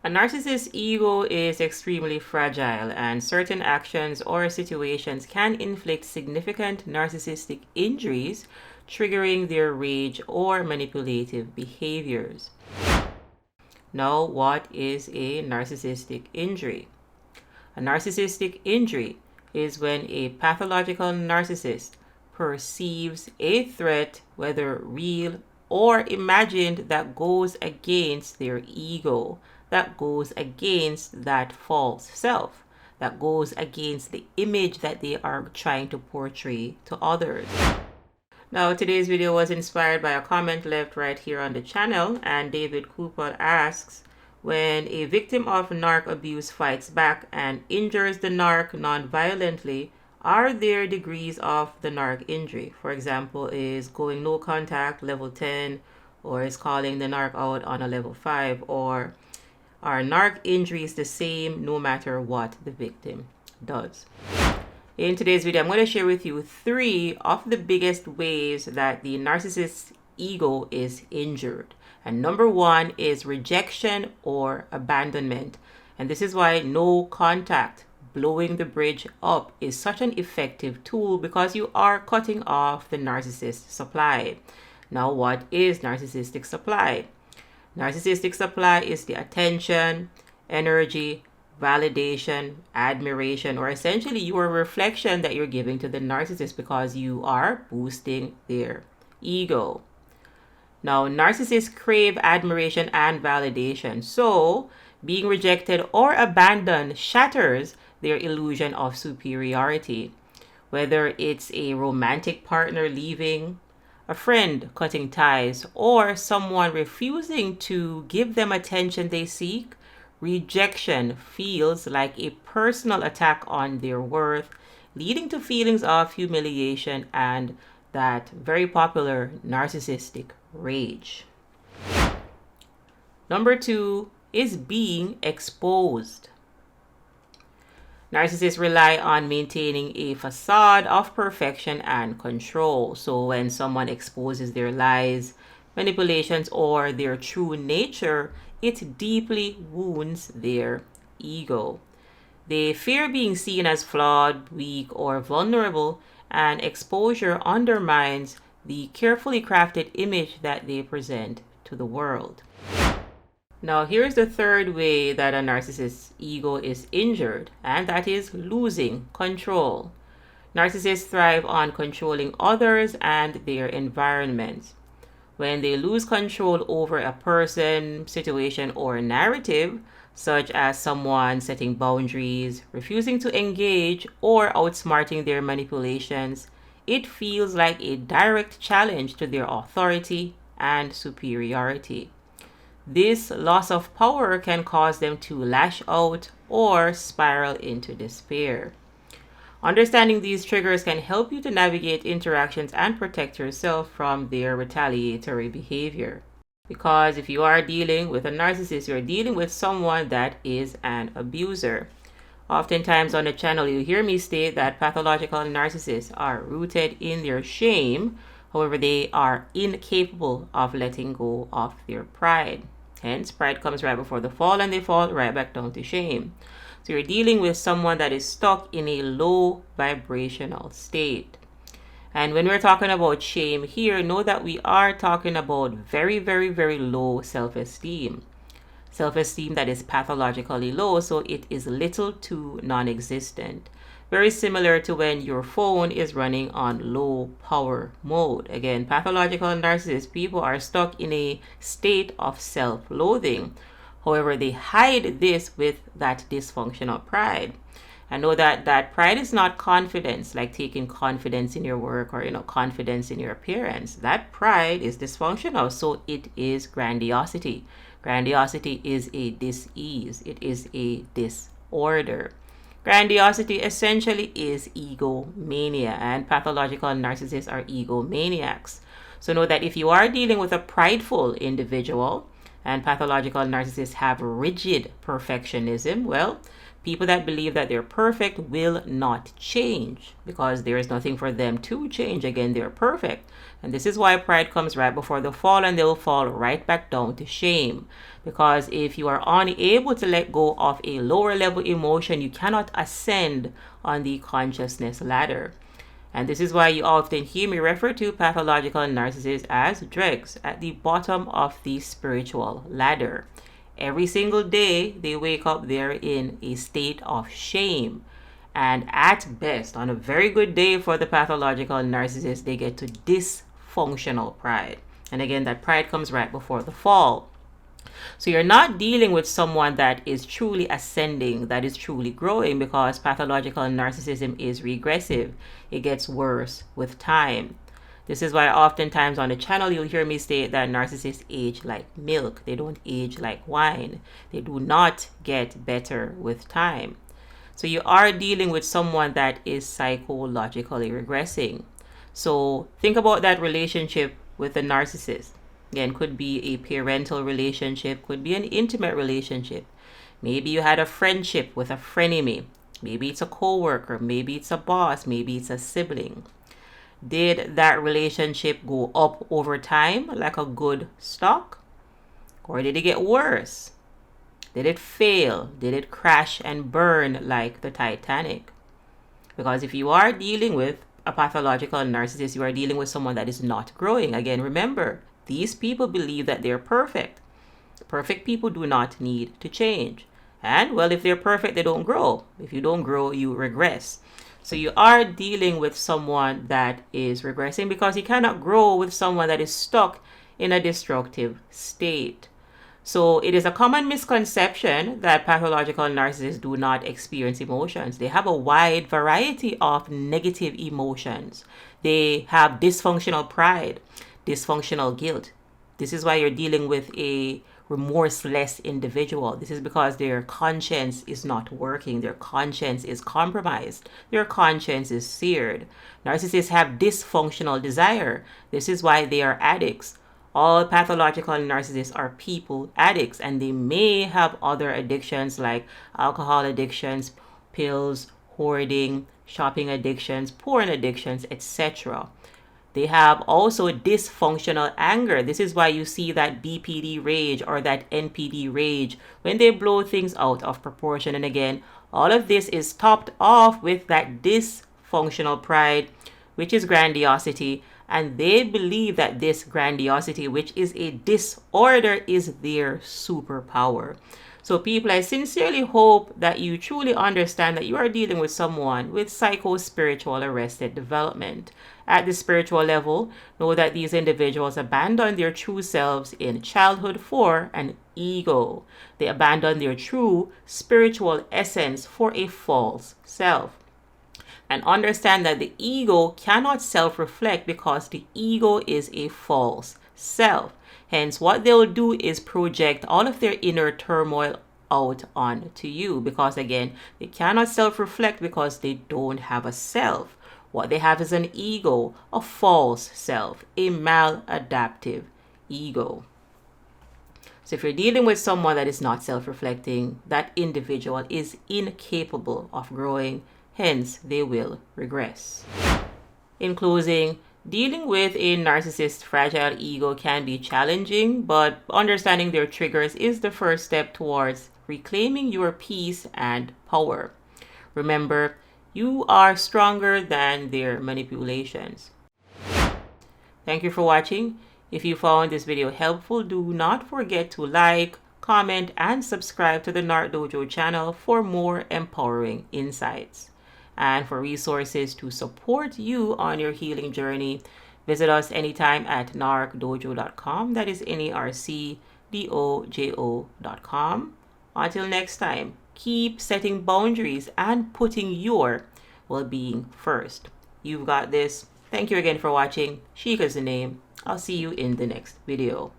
A narcissist's ego is extremely fragile, and certain actions or situations can inflict significant narcissistic injuries, triggering their rage or manipulative behaviors. Now, what is a narcissistic injury? A narcissistic injury is when a pathological narcissist perceives a threat, whether real or imagined, that goes against their ego, that goes against that false self, that goes against the image that they are trying to portray to others. Now, today's video was inspired by a comment left right here on the channel, and David Cooper asks, when a victim of narc abuse fights back and injures the narc non-violently, are there degrees of the narc injury? For example, is going no contact level 10, or is calling the narc out on a level 5, or are narc injuries the same no matter what the victim does? In today's video, I'm going to share with you 3 of the biggest ways that the narcissist's ego is injured. And number 1 is rejection or abandonment. And this is why no contact, blowing the bridge up, is such an effective tool, because you are cutting off the narcissist supply. Now, what is narcissistic supply? Narcissistic supply is the attention, energy, validation, admiration, or essentially your reflection that you're giving to the narcissist, because you are boosting their ego. Now, narcissists crave admiration and validation, so being rejected or abandoned shatters their illusion of superiority. Whether it's a romantic partner leaving, a friend cutting ties, or someone refusing to give them attention they seek, rejection feels like a personal attack on their worth, leading to feelings of humiliation and that very popular narcissistic rage. Number 2 is being exposed. Narcissists rely on maintaining a facade of perfection and control. So when someone exposes their lies, manipulations, or their true nature, it deeply wounds their ego. They fear being seen as flawed, weak, or vulnerable, and exposure undermines the carefully crafted image that they present to the world. Now, here's the 3rd way that a narcissist's ego is injured, and that is losing control. Narcissists thrive on controlling others and their environments. When they lose control over a person, situation, or narrative, such as someone setting boundaries, refusing to engage, or outsmarting their manipulations, it feels like a direct challenge to their authority and superiority. This loss of power can cause them to lash out or spiral into despair. Understanding these triggers can help you to navigate interactions and protect yourself from their retaliatory behavior. Because if you are dealing with a narcissist, you're dealing with someone that is an abuser. Oftentimes on the channel, you hear me state that pathological narcissists are rooted in their shame. However, they are incapable of letting go of their pride. Hence, pride comes right before the fall, and they fall right back down to shame. So you're dealing with someone that is stuck in a low vibrational state. And when we're talking about shame here, know that we are talking about very, very, very low self-esteem. Self-esteem that is pathologically low, so it is little to non-existent. Very similar to when your phone is running on low power mode. Again, pathological narcissist people are stuck in a state of self-loathing. However, they hide this with that dysfunctional pride. And know that that pride is not confidence, like taking confidence in your work or confidence in your appearance. That pride is dysfunctional, so it is grandiosity. Grandiosity is a dis-ease. It is a disorder. Grandiosity essentially is egomania, and pathological narcissists are egomaniacs. So know that if you are dealing with a prideful individual, And pathological narcissists have rigid perfectionism. Well, people that believe that they're perfect will not change because there is nothing for them to change. Again, they're perfect. And this is why pride comes right before the fall, and they'll fall right back down to shame. Because if you are unable to let go of a lower level emotion, you cannot ascend on the consciousness ladder. And this is why you often hear me refer to pathological narcissists as dregs at the bottom of the spiritual ladder. Every single day they wake up, they're in a state of shame. And at best, on a very good day for the pathological narcissist, they get to dysfunctional pride. And again, that pride comes right before the fall. So you're not dealing with someone that is truly ascending, that is truly growing, because pathological narcissism is regressive. It gets worse with time. This is why oftentimes on the channel you'll hear me state that narcissists age like milk. They don't age like wine. They do not get better with time. So you are dealing with someone that is psychologically regressing. So think about that relationship with the narcissist. Again, could be a parental relationship, could be an intimate relationship. Maybe you had a friendship with a frenemy. Maybe it's a co-worker, maybe it's a boss, maybe it's a sibling. Did that relationship go up over time like a good stock? Or did it get worse? Did it fail? Did it crash and burn like the Titanic? Because if you are dealing with a pathological narcissist, you are dealing with someone that is not growing. Again, remember, these people believe that they're perfect. Perfect people do not need to change. And, well, if they're perfect, they don't grow. If you don't grow, you regress. So you are dealing with someone that is regressing because you cannot grow with someone that is stuck in a destructive state. So it is a common misconception that pathological narcissists do not experience emotions. They have a wide variety of negative emotions. They have dysfunctional pride, dysfunctional guilt. This is why you're dealing with a remorseless individual. This is because their conscience is not working. Their conscience is compromised. Their conscience is seared. Narcissists have dysfunctional desire. This is why they are addicts. All pathological narcissists are people addicts, and they may have other addictions like alcohol addictions, pills, hoarding, shopping addictions, porn addictions, etc. They have also dysfunctional anger. This is why you see that BPD rage or that NPD rage when they blow things out of proportion. And again, all of this is topped off with that dysfunctional pride, which is grandiosity. And they believe that this grandiosity, which is a disorder, is their superpower. So people, I sincerely hope that you truly understand that you are dealing with someone with psycho-spiritual arrested development. At the spiritual level, know that these individuals abandon their true selves in childhood for an ego. They abandon their true spiritual essence for a false self. And understand that the ego cannot self-reflect because the ego is a false self. Hence, what they'll do is project all of their inner turmoil out onto you. Because again, they cannot self-reflect because they don't have a self. What they have is an ego, a false self, a maladaptive ego. So if you're dealing with someone that is not self-reflecting, that individual is incapable of growing. Hence, they will regress. In closing, dealing with a narcissist's fragile ego can be challenging, but understanding their triggers is the first step towards reclaiming your peace and power. Remember, you are stronger than their manipulations. Thank you for watching. If you found this video helpful, do not forget to like, comment, and subscribe to the NarcDojo channel for more empowering insights. And for resources to support you on your healing journey, visit us anytime at narcdojo.com. That is NarcDojo.com. Until next time, keep setting boundaries and putting your well-being first. You've got this. Thank you again for watching. Sheikah is the name. I'll see you in the next video.